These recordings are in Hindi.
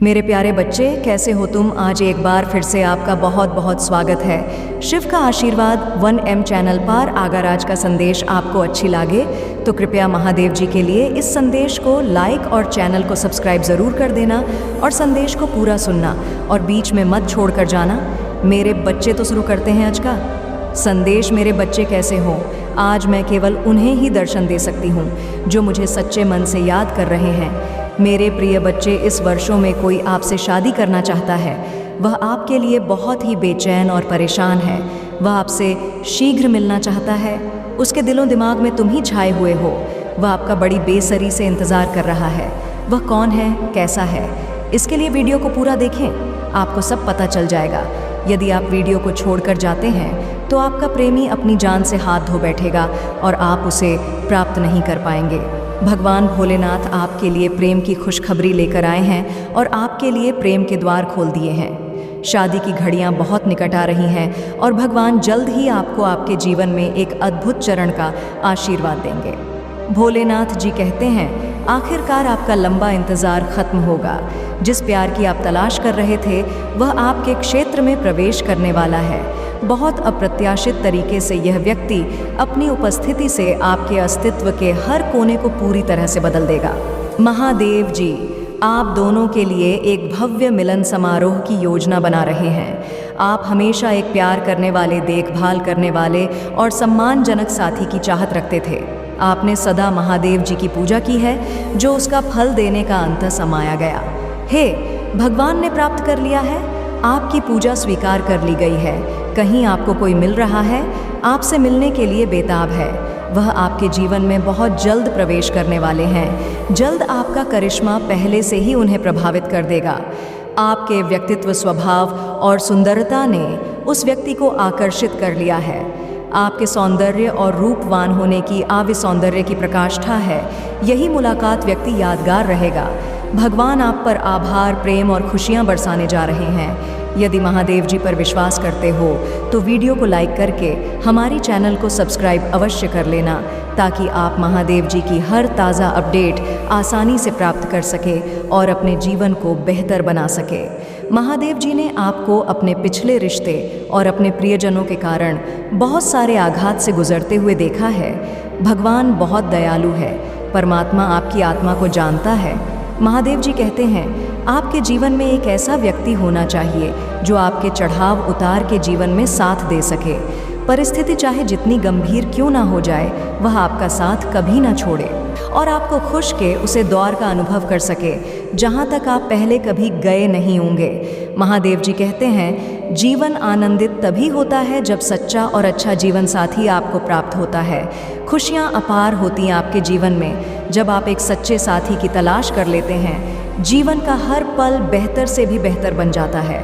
मेरे प्यारे बच्चे, कैसे हो तुम? आज एक बार फिर से आपका बहुत बहुत स्वागत है। शिव का आशीर्वाद 1M चैनल पर अगर आज का संदेश आपको अच्छी लगे तो कृपया महादेव जी के लिए इस संदेश को लाइक और चैनल को सब्सक्राइब ज़रूर कर देना और संदेश को पूरा सुनना और बीच में मत छोड़ कर जाना। मेरे बच्चे, तो शुरू करते हैं आज का संदेश। मेरे बच्चे कैसे हो? आज मैं केवल उन्हें ही दर्शन दे सकती हूँ जो मुझे सच्चे मन से याद कर रहे हैं। मेरे प्रिय बच्चे, इस वर्षों में कोई आपसे शादी करना चाहता है। वह आपके लिए बहुत ही बेचैन और परेशान है। वह आपसे शीघ्र मिलना चाहता है। उसके दिलों दिमाग में तुम ही छाए हुए हो। वह आपका बड़ी बेसब्री से इंतज़ार कर रहा है। वह कौन है, कैसा है? इसके लिए वीडियो को पूरा देखें, आपको सब पता चल जाएगा। यदि आप वीडियो को छोड़कर जाते हैं तो आपका प्रेमी अपनी जान से हाथ धो बैठेगा और आप उसे प्राप्त नहीं कर पाएंगे। भगवान भोलेनाथ आपके लिए प्रेम की खुशखबरी लेकर आए हैं और आपके लिए प्रेम के द्वार खोल दिए हैं। शादी की घड़ियां बहुत निकट आ रही हैं और भगवान जल्द ही आपको आपके जीवन में एक अद्भुत चरण का आशीर्वाद देंगे। भोलेनाथ जी कहते हैं, आखिरकार आपका लंबा इंतज़ार खत्म होगा। जिस प्यार की आप तलाश कर रहे थे वह आपके क्षेत्र में प्रवेश करने वाला है। बहुत अप्रत्याशित तरीके से यह व्यक्ति अपनी उपस्थिति से आपके अस्तित्व के हर कोने को पूरी तरह से बदल देगा। महादेव जी आप दोनों के लिए एक भव्य मिलन समारोह की योजना बना रहे हैं। आप हमेशा एक प्यार करने वाले, देखभाल करने वाले और सम्मानजनक साथी की चाहत रखते थे। आपने सदा महादेव जी की पूजा की है, जो उसका फल देने का अंत समाया गया। हे, भगवान ने प्राप्त कर लिया है। आपकी पूजा स्वीकार कर ली गई है। कहीं आपको कोई मिल रहा है, आपसे मिलने के लिए बेताब है। वह आपके जीवन में बहुत जल्द प्रवेश करने वाले हैं। जल्द आपका करिश्मा पहले से ही उन्हें प्रभावित कर देगा। आपके व्यक्तित्व, स्वभाव और सुंदरता ने उस व्यक्ति को आकर्षित कर लिया है। आपके सौंदर्य और रूपवान होने की आविसौंदर्य की प्रकाष्ठा है। यही मुलाकात व्यक्ति यादगार रहेगा। भगवान आप पर आभार, प्रेम और खुशियाँ बरसाने जा रहे हैं। यदि महादेव जी पर विश्वास करते हो तो वीडियो को लाइक करके हमारी चैनल को सब्सक्राइब अवश्य कर लेना, ताकि आप महादेव जी की हर ताज़ा अपडेट आसानी से प्राप्त कर सके और अपने जीवन को बेहतर बना सके। महादेव जी ने आपको अपने पिछले रिश्ते और अपने प्रियजनों के कारण बहुत सारे आघात से गुजरते हुए देखा है। भगवान बहुत दयालु है। परमात्मा आपकी आत्मा को जानता है। महादेव जी कहते हैं, आपके जीवन में एक ऐसा व्यक्ति होना चाहिए जो आपके चढ़ाव उतार के जीवन में साथ दे सके। परिस्थिति चाहे जितनी गंभीर क्यों ना हो जाए, वह आपका साथ कभी ना छोड़े और आपको खुश के उसे दौर का अनुभव कर सके जहाँ तक आप पहले कभी गए नहीं होंगे। महादेव जी कहते हैं, जीवन आनंदित तभी होता है जब सच्चा और अच्छा जीवन साथी आपको प्राप्त होता है। खुशियाँ अपार होती हैं आपके जीवन में जब आप एक सच्चे साथी की तलाश कर लेते हैं। जीवन का हर पल बेहतर से भी बेहतर बन जाता है।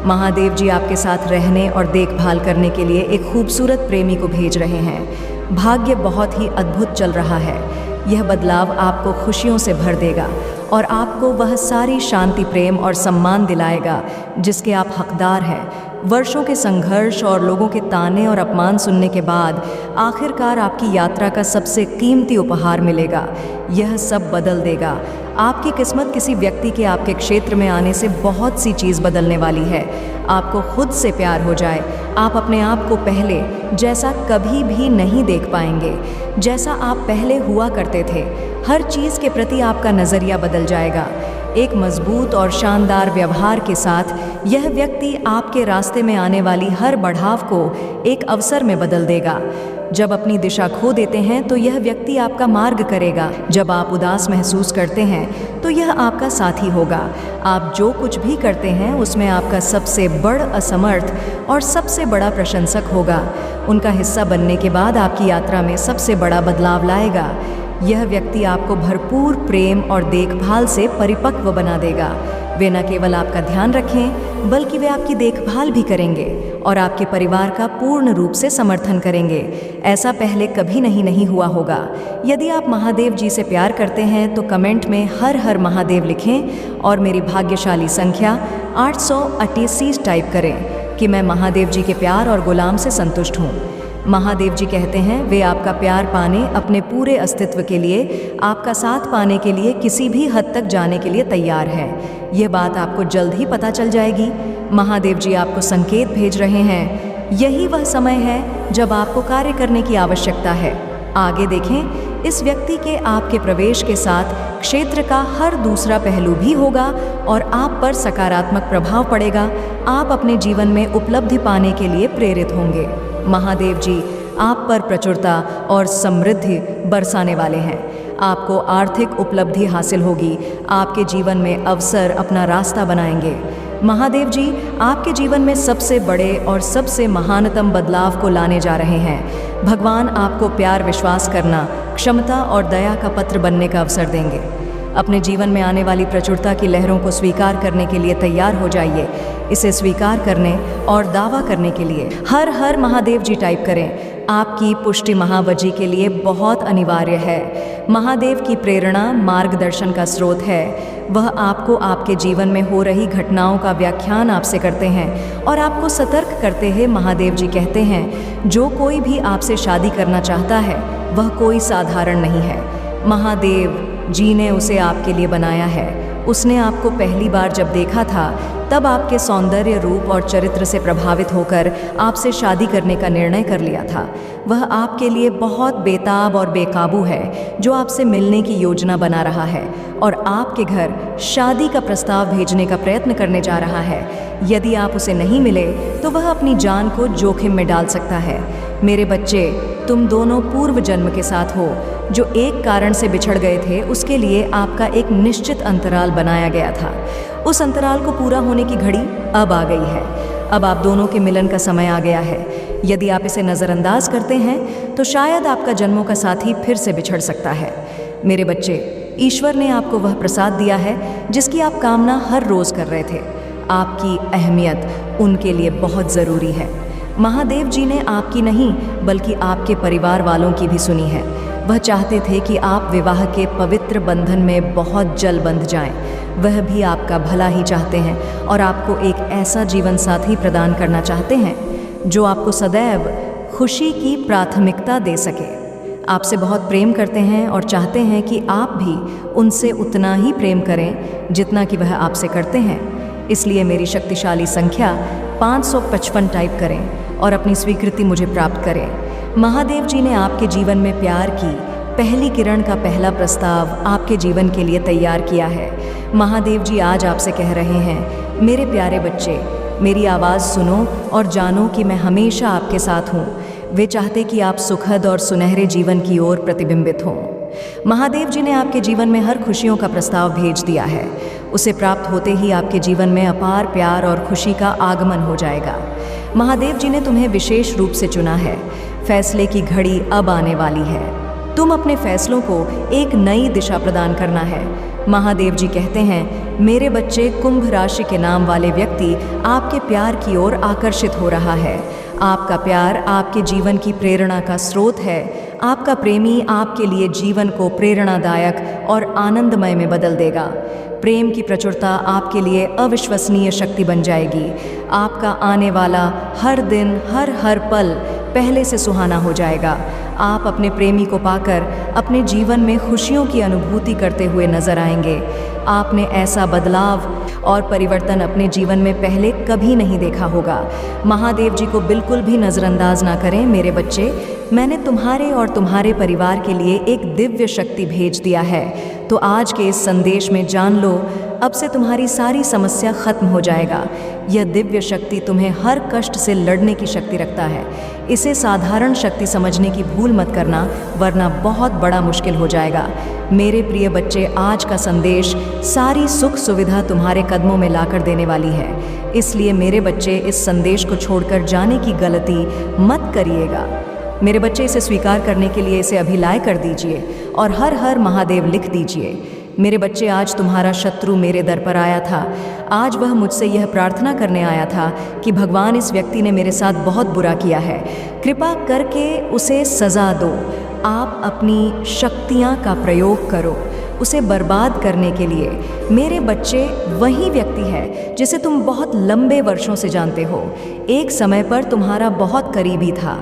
महादेव जी आपके साथ रहने और देखभाल करने के लिए एक खूबसूरत प्रेमी को भेज रहे हैं। भाग्य बहुत ही अद्भुत चल रहा है। यह बदलाव आपको खुशियों से भर देगा और आपको वह सारी शांति, प्रेम और सम्मान दिलाएगा जिसके आप हकदार हैं। वर्षों के संघर्ष और लोगों के ताने और अपमान सुनने के बाद आखिरकार आपकी यात्रा का सबसे कीमती उपहार मिलेगा। यह सब बदल देगा। आपकी किस्मत किसी व्यक्ति के आपके क्षेत्र में आने से बहुत सी चीज़ बदलने वाली है। आपको खुद से प्यार हो जाए। आप अपने आप को पहले जैसा कभी भी नहीं देख पाएंगे, जैसा आप पहले हुआ करते थे। हर चीज़ के प्रति आपका नज़रिया बदल जाएगा। एक मजबूत और शानदार व्यवहार के साथ यह व्यक्ति आपके रास्ते में आने वाली हर बढ़ाव को एक अवसर में बदल देगा। जब अपनी दिशा खो देते हैं तो यह व्यक्ति आपका मार्ग करेगा। जब आप उदास महसूस करते हैं तो यह आपका साथी होगा। आप जो कुछ भी करते हैं उसमें आपका सबसे बड़ असमर्थ और सबसे बड़ा प्रशंसक होगा। उनका हिस्सा बनने के बाद आपकी यात्रा में सबसे बड़ा बदलाव लाएगा। यह व्यक्ति आपको भरपूर प्रेम और देखभाल से परिपक्व बना देगा। वे न केवल आपका ध्यान रखें बल्कि वे आपकी देखभाल भी करेंगे और आपके परिवार का पूर्ण रूप से समर्थन करेंगे। ऐसा पहले कभी नहीं हुआ होगा। यदि आप महादेव जी से प्यार करते हैं तो कमेंट में हर हर महादेव लिखें और मेरी भाग्यशाली संख्या 888 टाइप करें कि मैं महादेव जी के प्यार और गुलाम से संतुष्ट हूँ। महादेव जी कहते हैं वे आपका प्यार पाने, अपने पूरे अस्तित्व के लिए, आपका साथ पाने के लिए किसी भी हद तक जाने के लिए तैयार है। यह बात आपको जल्द ही पता चल जाएगी। महादेव जी आपको संकेत भेज रहे हैं। यही वह समय है जब आपको कार्य करने की आवश्यकता है। आगे देखें, इस व्यक्ति के आपके प्रवेश के साथ क्षेत्र का हर दूसरा पहलू भी होगा और आप पर सकारात्मक प्रभाव पड़ेगा। आप अपने जीवन में उपलब्धि पाने के लिए प्रेरित होंगे। महादेव जी आप पर प्रचुरता और समृद्धि बरसाने वाले हैं। आपको आर्थिक उपलब्धि हासिल होगी। आपके जीवन में अवसर अपना रास्ता बनाएंगे। महादेव जी आपके जीवन में सबसे बड़े और सबसे महानतम बदलाव को लाने जा रहे हैं। भगवान आपको प्यार, विश्वास करना, क्षमता और दया का पत्र बनने का अवसर देंगे। अपने जीवन में आने वाली प्रचुरता की लहरों को स्वीकार करने के लिए तैयार हो जाइए। इसे स्वीकार करने और दावा करने के लिए हर हर महादेव जी टाइप करें। आपकी पुष्टि महावजी के लिए बहुत अनिवार्य है। महादेव की प्रेरणा मार्गदर्शन का स्रोत है। वह आपको आपके जीवन में हो रही घटनाओं का व्याख्यान आपसे करते हैं और आपको सतर्क करते हैं। महादेव जी कहते हैं जो कोई भी आपसे शादी करना चाहता है वह कोई साधारण नहीं है। महादेव जी ने उसे आपके लिए बनाया है। उसने आपको पहली बार जब देखा था तब आपके सौंदर्य, रूप और चरित्र से प्रभावित होकर आपसे शादी करने का निर्णय कर लिया था। वह आपके लिए बहुत बेताब और बेकाबू है जो आपसे मिलने की योजना बना रहा है और आपके घर शादी का प्रस्ताव भेजने का प्रयत्न करने जा रहा है। यदि आप उसे नहीं मिले तो वह अपनी जान को जोखिम में डाल सकता है। मेरे बच्चे, तुम दोनों पूर्व जन्म के साथ हो। जो एक कारण से बिछड़ गए थे उसके लिए आपका एक निश्चित अंतराल बनाया गया था। उस अंतराल को पूरा होने की घड़ी अब आ गई है। अब आप दोनों के मिलन का समय आ गया है। यदि आप इसे नज़रअंदाज करते हैं तो शायद आपका जन्मों का साथी फिर से बिछड़ सकता है। मेरे बच्चे, ईश्वर ने आपको वह प्रसाद दिया है जिसकी आप कामना हर रोज़ कर रहे थे। आपकी अहमियत उनके लिए बहुत ज़रूरी है। महादेव जी ने आपकी नहीं बल्कि आपके परिवार वालों की भी सुनी है। वह चाहते थे कि आप विवाह के पवित्र बंधन में बहुत जल्द बंध जाएं। वह भी आपका भला ही चाहते हैं और आपको एक ऐसा जीवन साथी प्रदान करना चाहते हैं जो आपको सदैव खुशी की प्राथमिकता दे सके। आपसे बहुत प्रेम करते हैं और चाहते हैं कि आप भी उनसे उतना ही प्रेम करें जितना कि वह आपसे करते हैं। इसलिए मेरी शक्तिशाली संख्या 555 टाइप करें और अपनी स्वीकृति मुझे प्राप्त करें। महादेव जी ने आपके जीवन में प्यार की पहली किरण का पहला प्रस्ताव आपके जीवन के लिए तैयार किया है। महादेव जी आज आपसे कह रहे हैं, मेरे प्यारे बच्चे, मेरी आवाज़ सुनो और जानो कि मैं हमेशा आपके साथ हूँ। वे चाहते कि आप सुखद और सुनहरे जीवन की ओर प्रतिबिंबित हों। महादेव जी ने आपके जीवन में हर खुशियों का प्रस्ताव भेज दिया है। उसे प्राप्त होते ही आपके जीवन में अपार प्यार और खुशी का आगमन हो जाएगा। महादेव जी ने तुम्हें विशेष रूप से चुना है। फैसले की घड़ी अब आने वाली है। तुम अपने फैसलों को एक नई दिशा प्रदान करना है। महादेव जी कहते हैं, मेरे बच्चे, कुंभ राशि के नाम वाले व्यक्ति आपके प्यार की ओर आकर्षित हो रहा है। आपका प्यार आपके जीवन की प्रेरणा का स्रोत है। आपका प्रेमी आपके लिए जीवन को प्रेरणादायक और आनंदमय में बदल देगा। प्रेम की प्रचुरता आपके लिए अविश्वसनीय शक्ति बन जाएगी। आपका आने वाला हर दिन, हर पल पहले से सुहाना हो जाएगा। आप अपने प्रेमी को पाकर अपने जीवन में खुशियों की अनुभूति करते हुए नजर आएंगे। आपने ऐसा बदलाव और परिवर्तन अपने जीवन में पहले कभी नहीं देखा होगा। महादेव जी को बिल्कुल भी नज़रअंदाज ना करें मेरे बच्चे। मैंने तुम्हारे और तुम्हारे परिवार के लिए एक दिव्य शक्ति भेज दिया है। तो आज के इस संदेश में जान लो, अब से तुम्हारी सारी समस्या खत्म हो जाएगा। यह दिव्य शक्ति तुम्हें हर कष्ट से लड़ने की शक्ति रखता है। इसे साधारण शक्ति समझने की भूल मत करना, वरना बहुत बड़ा मुश्किल हो जाएगा। मेरे प्रिय बच्चे, आज का संदेश सारी सुख सुविधा तुम्हारे कदमों में लाकर देने वाली है। इसलिए मेरे बच्चे, इस संदेश को छोड़कर जाने की गलती मत करिएगा। मेरे बच्चे, इसे स्वीकार करने के लिए इसे अभी लाइक कर दीजिए और हर हर महादेव लिख दीजिए। मेरे बच्चे, आज तुम्हारा शत्रु मेरे दर पर आया था। आज वह मुझसे यह प्रार्थना करने आया था कि भगवान, इस व्यक्ति ने मेरे साथ बहुत बुरा किया है, कृपा करके उसे सज़ा दो। आप अपनी शक्तियाँ का प्रयोग करो उसे बर्बाद करने के लिए। मेरे बच्चे वही व्यक्ति है जिसे तुम बहुत लंबे वर्षों से जानते हो, एक समय पर तुम्हारा बहुत करीबी था।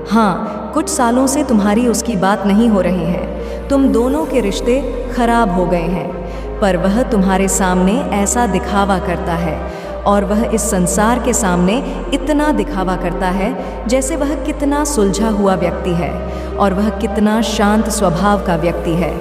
हाँ, कुछ सालों से तुम्हारी उसकी बात नहीं हो रही है, तुम दोनों के रिश्ते खराब हो गए हैं, पर वह तुम्हारे सामने ऐसा दिखावा करता है और वह इस संसार के सामने इतना दिखावा करता है जैसे वह कितना सुलझा हुआ व्यक्ति है और वह कितना शांत स्वभाव का व्यक्ति है।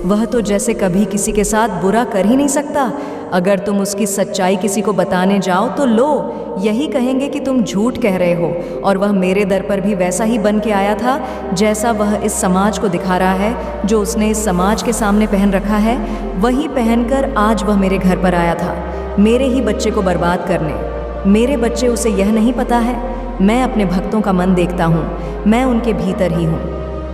वह तो जैसे कभी किसी के साथ बुरा कर ही नहीं सकता। अगर तुम उसकी सच्चाई किसी को बताने जाओ तो लो यही कहेंगे कि तुम झूठ कह रहे हो। और वह मेरे दर पर भी वैसा ही बन के आया था जैसा वह इस समाज को दिखा रहा है। जो उसने इस समाज के सामने पहन रखा है वही पहनकर आज वह मेरे घर पर आया था, मेरे ही बच्चे को बर्बाद करने। मेरे बच्चे, उसे यह नहीं पता है मैं अपने भक्तों का मन देखता हूँ, मैं उनके भीतर ही हूँ।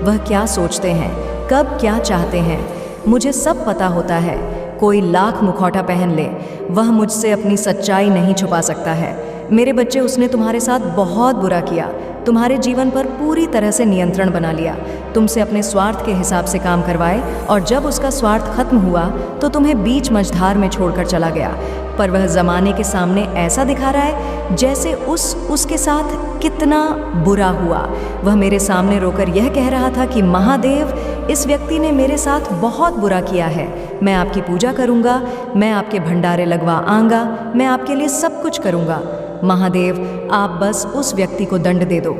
वह क्या सोचते हैं, कब क्या चाहते हैं, मुझे सब पता होता है। कोई लाख मुखौटा पहन ले, वह मुझसे अपनी सच्चाई नहीं छुपा सकता है। मेरे बच्चे, उसने तुम्हारे साथ बहुत बुरा किया, तुम्हारे जीवन पर पूरी तरह से नियंत्रण बना लिया, तुमसे अपने स्वार्थ के हिसाब से काम करवाए और जब उसका स्वार्थ खत्म हुआ तो तुम्हें बीच मझधार में छोड़कर चला गया। पर वह ज़माने के सामने ऐसा दिखा रहा है जैसे उसके साथ कितना बुरा हुआ। वह मेरे सामने रोकर यह कह रहा था कि महादेव, इस व्यक्ति ने मेरे साथ बहुत बुरा किया है, मैं आपकी पूजा करूँगा, मैं आपके भंडारे लगवा आऊँगा, मैं आपके लिए सब कुछ करूँगा। महादेव, आप बस उस व्यक्ति को दंड दे दो।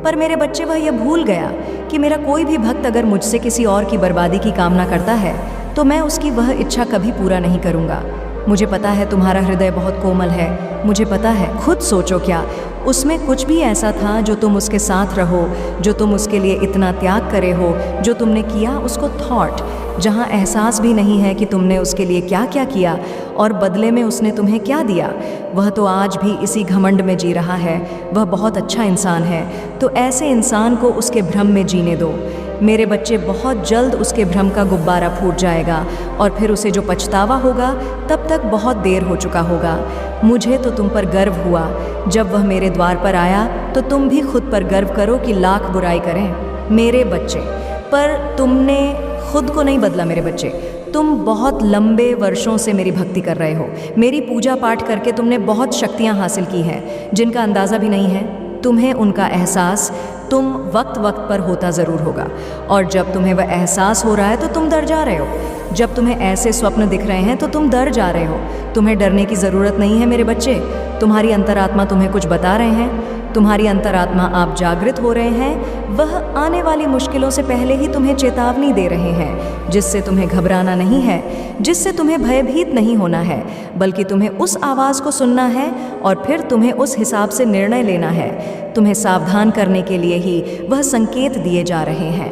पर मेरे बच्चे, वह यह भूल गया कि मेरा कोई भी भक्त अगर मुझसे किसी और की बर्बादी की कामना करता है तो मैं उसकी वह इच्छा कभी पूरा नहीं करूँगा। मुझे पता है तुम्हारा हृदय बहुत कोमल है, मुझे पता है। खुद सोचो, क्या उसमें कुछ भी ऐसा था जो तुम उसके साथ रहो, जो तुम उसके लिए इतना त्याग करे हो, जो तुमने किया उसको थॉट, जहाँ एहसास भी नहीं है कि तुमने उसके लिए क्या क्या किया और बदले में उसने तुम्हें क्या दिया। वह तो आज भी इसी घमंड में जी रहा है, वह बहुत अच्छा इंसान है, तो ऐसे इंसान को उसके भ्रम में जीने दो। मेरे बच्चे, बहुत जल्द उसके भ्रम का गुब्बारा फूट जाएगा और फिर उसे जो पछतावा होगा तब तक बहुत देर हो चुका होगा। मुझे तो तुम पर गर्व हुआ जब वह मेरे द्वार पर आया, तो तुम भी खुद पर गर्व करो कि लाख बुराई करें। मेरे बच्चे, पर तुमने खुद को नहीं बदला। मेरे बच्चे, तुम बहुत लंबे वर्षों से मेरी भक्ति कर रहे हो, मेरी पूजा पाठ करके तुमने बहुत शक्तियाँ हासिल की हैं जिनका अंदाज़ा भी नहीं है। तुम्हें उनका एहसास तुम वक्त वक्त पर होता ज़रूर होगा, और जब तुम्हें वह एहसास हो रहा है तो तुम डर जा रहे हो। जब तुम्हें ऐसे स्वप्न दिख रहे हैं तो तुम डर जा रहे हो। तुम्हें डरने की ज़रूरत नहीं है मेरे बच्चे। तुम्हारी अंतरात्मा तुम्हें कुछ बता रहे हैं, तुम्हारी अंतरात्मा, आप जागृत हो रहे हैं। वह आने वाली मुश्किलों से पहले ही तुम्हें चेतावनी दे रहे हैं, जिससे तुम्हें घबराना नहीं है, जिससे तुम्हें भयभीत नहीं होना है, बल्कि तुम्हें उस आवाज़ को सुनना है और फिर तुम्हें उस हिसाब से निर्णय लेना है। तुम्हें सावधान करने के लिए ही वह संकेत दिए जा रहे हैं।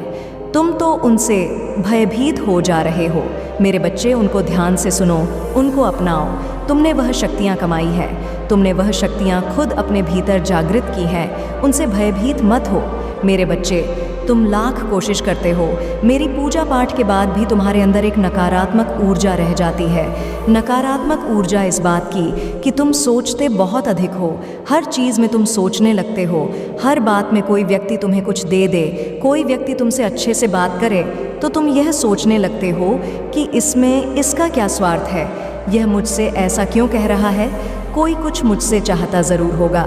तुम तो उनसे भयभीत हो जा रहे हो। मेरे बच्चे, उनको ध्यान से सुनो, उनको अपनाओ। तुमने वह शक्तियाँ कमाई है, तुमने वह शक्तियाँ खुद अपने भीतर जागृत की हैं, उनसे भयभीत मत हो। मेरे बच्चे, तुम लाख कोशिश करते हो, मेरी पूजा पाठ के बाद भी तुम्हारे अंदर एक नकारात्मक ऊर्जा रह जाती है। नकारात्मक ऊर्जा इस बात की कि तुम सोचते बहुत अधिक हो, हर चीज़ में तुम सोचने लगते हो। हर बात में कोई व्यक्ति तुम्हें कुछ दे दे, कोई व्यक्ति तुमसे अच्छे से बात करे तो तुम यह सोचने लगते हो कि इसमें इसका क्या स्वार्थ है, यह मुझसे ऐसा क्यों कह रहा है, कोई कुछ मुझसे चाहता ज़रूर होगा,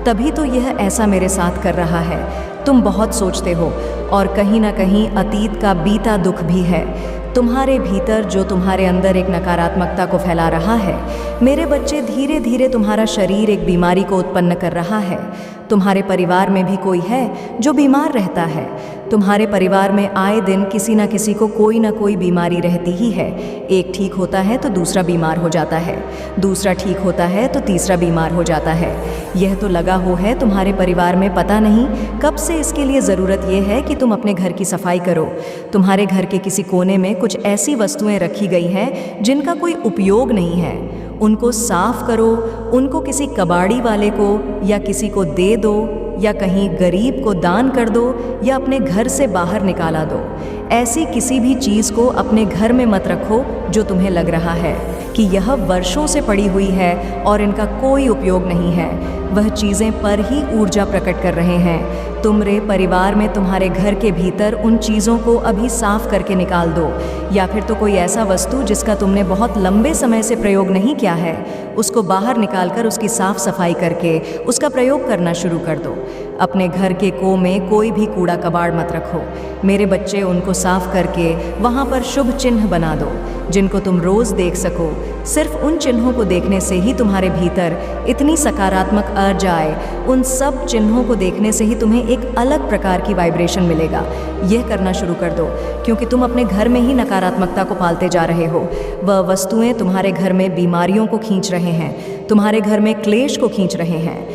तभी तो यह ऐसा मेरे साथ कर रहा है। तुम बहुत सोचते हो और कहीं ना कहीं अतीत का बीता दुख भी है तुम्हारे भीतर, जो तुम्हारे अंदर एक नकारात्मकता को फैला रहा है। मेरे बच्चे, धीरे धीरे तुम्हारा शरीर एक बीमारी को उत्पन्न कर रहा है। तुम्हारे परिवार में भी कोई है जो बीमार रहता है। तुम्हारे परिवार में आए दिन किसी न किसी को कोई ना कोई बीमारी रहती ही है। एक ठीक होता है तो दूसरा बीमार हो जाता है, दूसरा ठीक होता है तो तीसरा बीमार हो जाता है। यह तो लगा हो है तुम्हारे परिवार में, पता नहीं कब से इसके लिए ज़रूरत यह है कि तुम अपने घर की सफाई करो। तुम्हारे घर के किसी कोने में कुछ ऐसी वस्तुएं रखी गई हैं जिनका कोई उपयोग नहीं है, उनको साफ करो, उनको किसी कबाड़ी वाले को या किसी को दे दो या कहीं गरीब को दान कर दो या अपने घर से बाहर निकाला दो। ऐसी किसी भी चीज़ को अपने घर में मत रखो जो तुम्हें लग रहा है कि यह वर्षों से पड़ी हुई है और इनका कोई उपयोग नहीं है। वह चीज़ें पर ही ऊर्जा प्रकट कर रहे हैं। तुम्हारे परिवार में तुम्हारे घर के भीतर उन चीज़ों को अभी साफ करके निकाल दो, या फिर तो कोई ऐसा वस्तु जिसका तुमने बहुत लंबे समय से प्रयोग नहीं किया है उसको बाहर निकालकर उसकी साफ सफाई करके उसका प्रयोग करना शुरू कर दो। अपने घर के में कोई भी कूड़ा कबाड़ मत रखो। मेरे बच्चे, उनको साफ करके वहाँ पर शुभ चिन्ह बना दो जिनको तुम रोज़ देख सको। सिर्फ उन चिन्हों को देखने से ही तुम्हारे भीतर इतनी सकारात्मक ऊर्जा आए, उन सब चिन्हों को देखने से ही तुम्हें एक अलग प्रकार की वाइब्रेशन मिलेगा। यह करना शुरू कर दो, क्योंकि तुम अपने घर में ही नकारात्मकता को पालते जा रहे हो। वह वस्तुएं तुम्हारे घर में बीमारियों को खींच रहे हैं, तुम्हारे घर में क्लेश को खींच रहे हैं।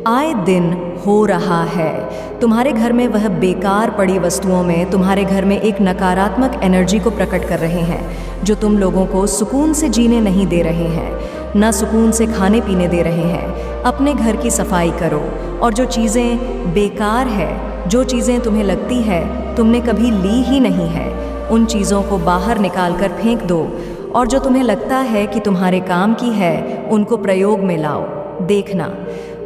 आए दिन हो रहा है तुम्हारे घर में वह बेकार पड़ी वस्तुओं में तुम्हारे घर में एक नकारात्मक एनर्जी को प्रकट कर रहे हैं, जो तुम लोगों को सुकून से जीने नहीं दे रहे हैं, ना सुकून से खाने पीने दे रहे हैं। अपने घर की सफाई करो, और जो चीज़ें बेकार है, जो चीज़ें तुम्हें लगती है तुमने कभी ली ही नहीं है, उन चीज़ों को बाहर निकाल कर फेंक दो, और जो तुम्हें लगता है कि तुम्हारे काम की है उनको प्रयोग में लाओ। देखना,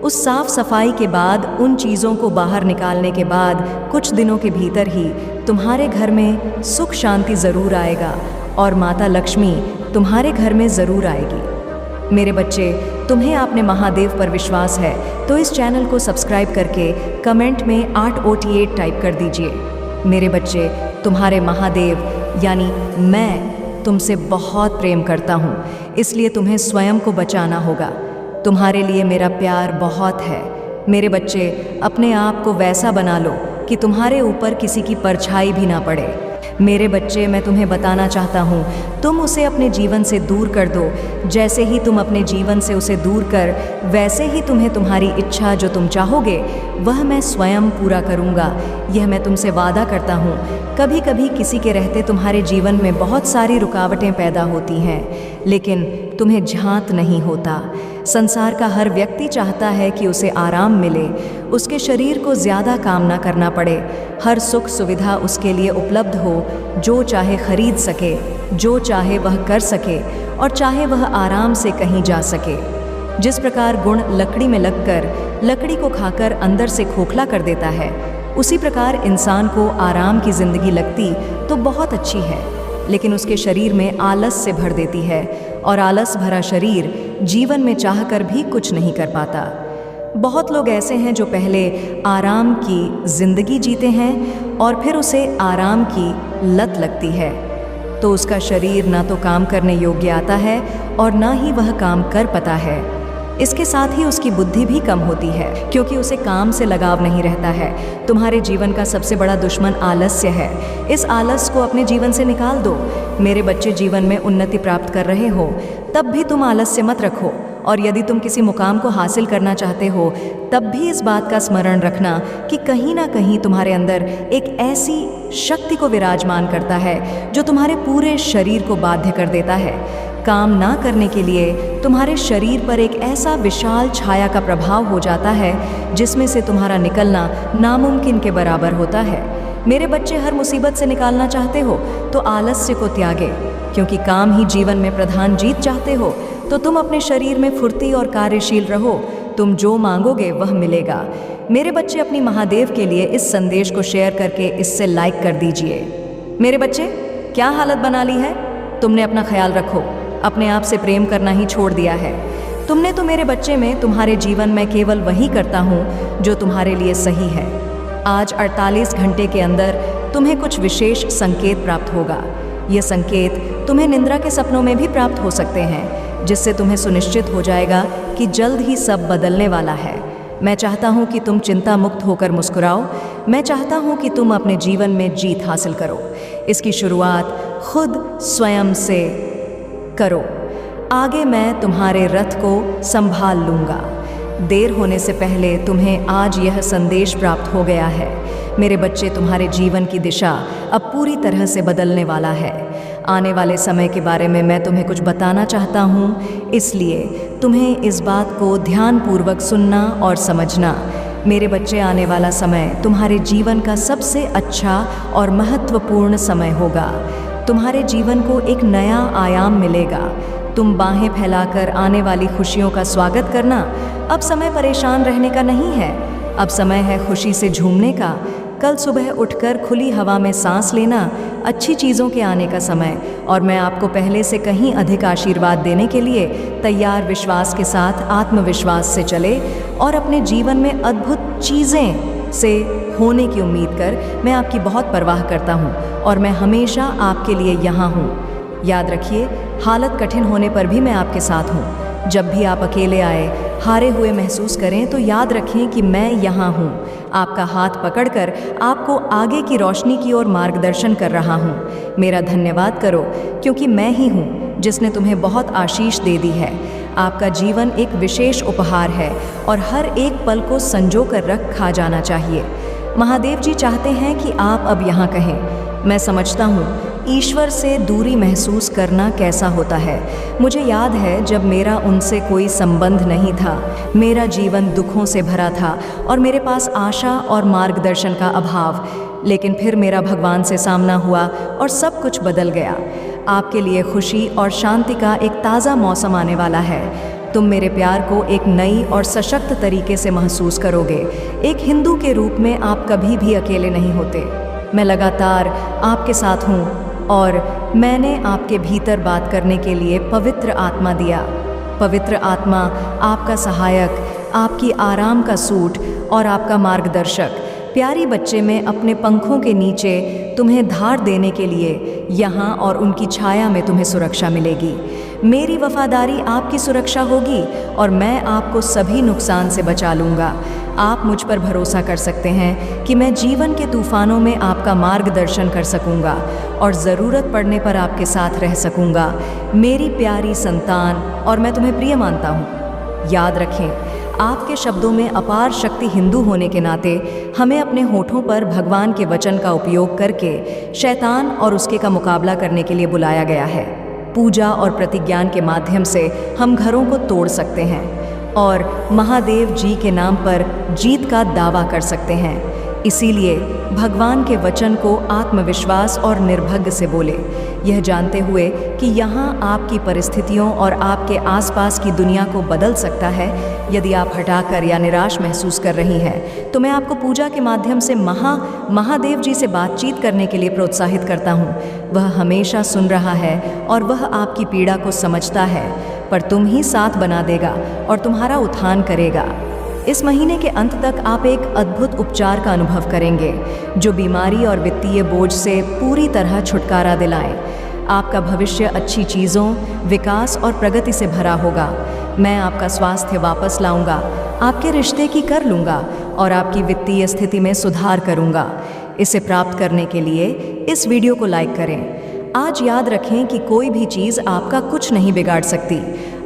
उस साफ सफाई के बाद, उन चीज़ों को बाहर निकालने के बाद कुछ दिनों के भीतर ही तुम्हारे घर में सुख शांति ज़रूर आएगा, और माता लक्ष्मी तुम्हारे घर में ज़रूर आएगी। मेरे बच्चे, तुम्हें अपने महादेव पर विश्वास है तो इस चैनल को सब्सक्राइब करके कमेंट में 888 टाइप कर दीजिए। मेरे बच्चे, तुम्हारे महादेव यानी मैं तुमसे बहुत प्रेम करता हूँ, इसलिए तुम्हें स्वयं को बचाना होगा। तुम्हारे लिए मेरा प्यार बहुत है। मेरे बच्चे, अपने आप को वैसा बना लो कि तुम्हारे ऊपर किसी की परछाई भी ना पड़े। मेरे बच्चे, मैं तुम्हें बताना चाहता हूँ, तुम उसे अपने जीवन से दूर कर दो। जैसे ही तुम अपने जीवन से उसे दूर कर, वैसे ही तुम्हें तुम्हारी इच्छा जो तुम चाहोगे वह मैं स्वयं पूरा करूँगा। यह मैं तुमसे वादा करता हूँ। कभी कभी किसी के रहते तुम्हारे जीवन में बहुत सारी रुकावटें पैदा होती हैं, लेकिन तुम्हें झांत नहीं होता। संसार का हर व्यक्ति चाहता है कि उसे आराम मिले, उसके शरीर को ज़्यादा काम ना करना पड़े, हर सुख सुविधा उसके लिए उपलब्ध हो, जो चाहे खरीद सके, जो चाहे वह कर सके, और चाहे वह आराम से कहीं जा सके। जिस प्रकार गुण लकड़ी में लगकर लकड़ी को खाकर अंदर से खोखला कर देता है, उसी प्रकार इंसान को आराम की ज़िंदगी लगती तो बहुत अच्छी है, लेकिन उसके शरीर में आलस से भर देती है, और आलस भरा शरीर जीवन में चाहकर भी कुछ नहीं कर पाता। बहुत लोग ऐसे हैं जो पहले आराम की ज़िंदगी जीते हैं और फिर उसे आराम की लत लगती है, तो उसका शरीर ना तो काम करने योग्य आता है और ना ही वह काम कर पाता है। इसके साथ ही उसकी बुद्धि भी कम होती है, क्योंकि उसे काम से लगाव नहीं रहता है। तुम्हारे जीवन का सबसे बड़ा दुश्मन आलस्य है। इस आलस को अपने जीवन से निकाल दो। मेरे बच्चे, जीवन में उन्नति प्राप्त कर रहे हो तब भी तुम आलस्य मत रखो, और यदि तुम किसी मुकाम को हासिल करना चाहते हो तब भी इस बात का स्मरण रखना कि कहीं ना कहीं तुम्हारे अंदर एक ऐसी शक्ति को विराजमान करता है जो तुम्हारे पूरे शरीर को बाध्य कर देता है। काम ना करने के लिए तुम्हारे शरीर पर एक ऐसा विशाल छाया का प्रभाव हो जाता है जिसमें से तुम्हारा निकलना नामुमकिन के बराबर होता है। मेरे बच्चे, हर मुसीबत से निकालना चाहते हो तो आलस्य को त्यागे, क्योंकि काम ही जीवन में प्रधान जीत चाहते हो तो तुम अपने शरीर में फुर्ती और कार्यशील रहो। तुम जो मांगोगे वह मिलेगा। मेरे बच्चे, अपनी महादेव के लिए इस संदेश को शेयर करके इससे लाइक कर दीजिए। मेरे बच्चे, क्या हालत बना ली है? तुमने अपना ख्याल रखो, अपने आप से प्रेम करना ही छोड़ दिया है तुमने। तो मेरे बच्चे, में तुम्हारे जीवन में केवल वही करता हूँ जो तुम्हारे लिए सही है। आज 48 घंटे के अंदर तुम्हें कुछ विशेष संकेत प्राप्त होगा। ये संकेत तुम्हें निद्रा के सपनों में भी प्राप्त हो सकते हैं, जिससे तुम्हें सुनिश्चित हो जाएगा कि जल्द ही सब बदलने वाला है। मैं चाहता हूँ कि तुम चिंता मुक्त होकर मुस्कुराओ। मैं चाहता हूँ कि तुम अपने जीवन में जीत हासिल करो। इसकी शुरुआत खुद स्वयं से करो। आगे मैं तुम्हारे रथ को संभाल लूँगा। देर होने से पहले तुम्हें आज यह संदेश प्राप्त हो गया है। मेरे बच्चे, तुम्हारे जीवन की दिशा अब पूरी तरह से बदलने वाला है। आने वाले समय के बारे में मैं तुम्हें कुछ बताना चाहता हूँ, इसलिए तुम्हें इस बात को ध्यानपूर्वक सुनना और समझना। मेरे बच्चे, आने वाला समय तुम्हारे जीवन का सबसे अच्छा और महत्वपूर्ण समय होगा। तुम्हारे जीवन को एक नया आयाम मिलेगा। तुम बाहें फैलाकर आने वाली खुशियों का स्वागत करना। अब समय परेशान रहने का नहीं है, अब समय है खुशी से झूमने का। कल सुबह उठकर खुली हवा में सांस लेना, अच्छी चीज़ों के आने का समय, और मैं आपको पहले से कहीं अधिक आशीर्वाद देने के लिए तैयार। विश्वास के साथ आत्मविश्वास से चले और अपने जीवन में अद्भुत चीज़ें से होने की उम्मीद कर। मैं आपकी बहुत परवाह करता हूँ और मैं हमेशा आपके लिए यहाँ हूँ। याद रखिए, हालत कठिन होने पर भी मैं आपके साथ हूँ। जब भी आप अकेले आए, हारे हुए महसूस करें तो याद रखें कि मैं यहाँ हूँ। आपका हाथ पकड़कर आपको आगे की रोशनी की ओर मार्गदर्शन कर रहा हूँ। मेरा धन्यवाद करो, क्योंकि मैं ही हूँ जिसने तुम्हें बहुत आशीष दे दी है। आपका जीवन एक विशेष उपहार है और हर एक पल को संजो कर रखा जाना चाहिए। महादेव जी चाहते हैं कि आप अब यहाँ कहें, मैं समझता हूँ ईश्वर से दूरी महसूस करना कैसा होता है। मुझे याद है जब मेरा उनसे कोई संबंध नहीं था, मेरा जीवन दुखों से भरा था और मेरे पास आशा और मार्गदर्शन का अभाव। लेकिन फिर मेरा भगवान से सामना हुआ और सब कुछ बदल गया। आपके लिए खुशी और शांति का एक ताज़ा मौसम आने वाला है। तुम मेरे प्यार को एक नई और सशक्त तरीके से महसूस करोगे। एक हिंदू के रूप में आप कभी भी अकेले नहीं होते। मैं लगातार आपके साथ हूँ और मैंने आपके भीतर बात करने के लिए पवित्र आत्मा दिया। पवित्र आत्मा आपका सहायक, आपकी आराम का सूट और आपका मार्गदर्शक। प्यारी बच्चे, मैं अपने पंखों के नीचे तुम्हें धार देने के लिए यहाँ, और उनकी छाया में तुम्हें सुरक्षा मिलेगी। मेरी वफादारी आपकी सुरक्षा होगी और मैं आपको सभी नुकसान से बचा लूँगा। आप मुझ पर भरोसा कर सकते हैं कि मैं जीवन के तूफानों में आपका मार्गदर्शन कर सकूँगा और ज़रूरत पड़ने पर आपके साथ रह सकूँगा। मेरी प्यारी संतान, और मैं तुम्हें प्रिय मानता हूँ। याद रखें, आपके शब्दों में अपार शक्ति। हिंदू होने के नाते हमें अपने होठों पर भगवान के वचन का उपयोग करके शैतान और उसके का मुकाबला करने के लिए बुलाया गया है। पूजा और प्रतिज्ञान के माध्यम से हम घरों को तोड़ सकते हैं और महादेव जी के नाम पर जीत का दावा कर सकते हैं। इसीलिए भगवान के वचन को आत्मविश्वास और निर्भय से बोले, यह जानते हुए कि यहाँ आपकी परिस्थितियों और आपके आसपास की दुनिया को बदल सकता है। यदि आप हटाकर या निराश महसूस कर रही हैं तो मैं आपको पूजा के माध्यम से महादेव जी से बातचीत करने के लिए प्रोत्साहित करता हूँ। वह हमेशा सुन रहा है और वह आपकी पीड़ा को समझता है, पर तुम ही साथ बना देगा और तुम्हारा उत्थान करेगा। इस महीने के अंत तक आप एक अद्भुत उपचार का अनुभव करेंगे जो बीमारी और वित्तीय बोझ से पूरी तरह छुटकारा दिलाएं। आपका भविष्य अच्छी चीज़ों, विकास और प्रगति से भरा होगा। मैं आपका स्वास्थ्य वापस लाऊंगा, आपके रिश्ते की कर लूँगा और आपकी वित्तीय स्थिति में सुधार करूँगा। इसे प्राप्त करने के लिए इस वीडियो को लाइक करें। आज याद रखें कि कोई भी चीज़ आपका कुछ नहीं बिगाड़ सकती।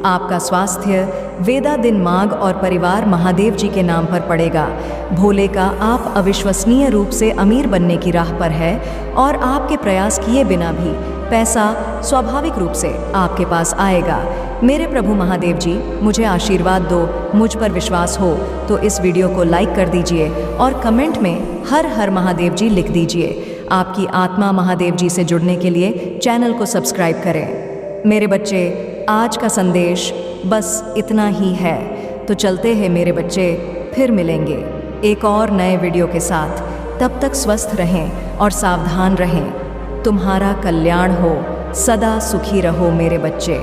आपका स्वास्थ्य, वेदा दिन माघ और परिवार महादेव जी के नाम पर पड़ेगा। भोले का आप अविश्वसनीय रूप से अमीर बनने की राह पर है और आपके प्रयास किए बिना भी पैसा स्वाभाविक रूप से आपके पास आएगा। मेरे प्रभु महादेव जी, मुझे आशीर्वाद दो। मुझ पर विश्वास हो तो इस वीडियो को लाइक कर दीजिए और कमेंट में हर हर महादेव जी लिख दीजिए। आपकी आत्मा महादेव जी से जुड़ने के लिए चैनल को सब्सक्राइब करें। मेरे बच्चे, आज का संदेश बस इतना ही है। तो चलते हैं मेरे बच्चे, फिर मिलेंगे एक और नए वीडियो के साथ। तब तक स्वस्थ रहें और सावधान रहें। तुम्हारा कल्याण हो। सदा सुखी रहो मेरे बच्चे।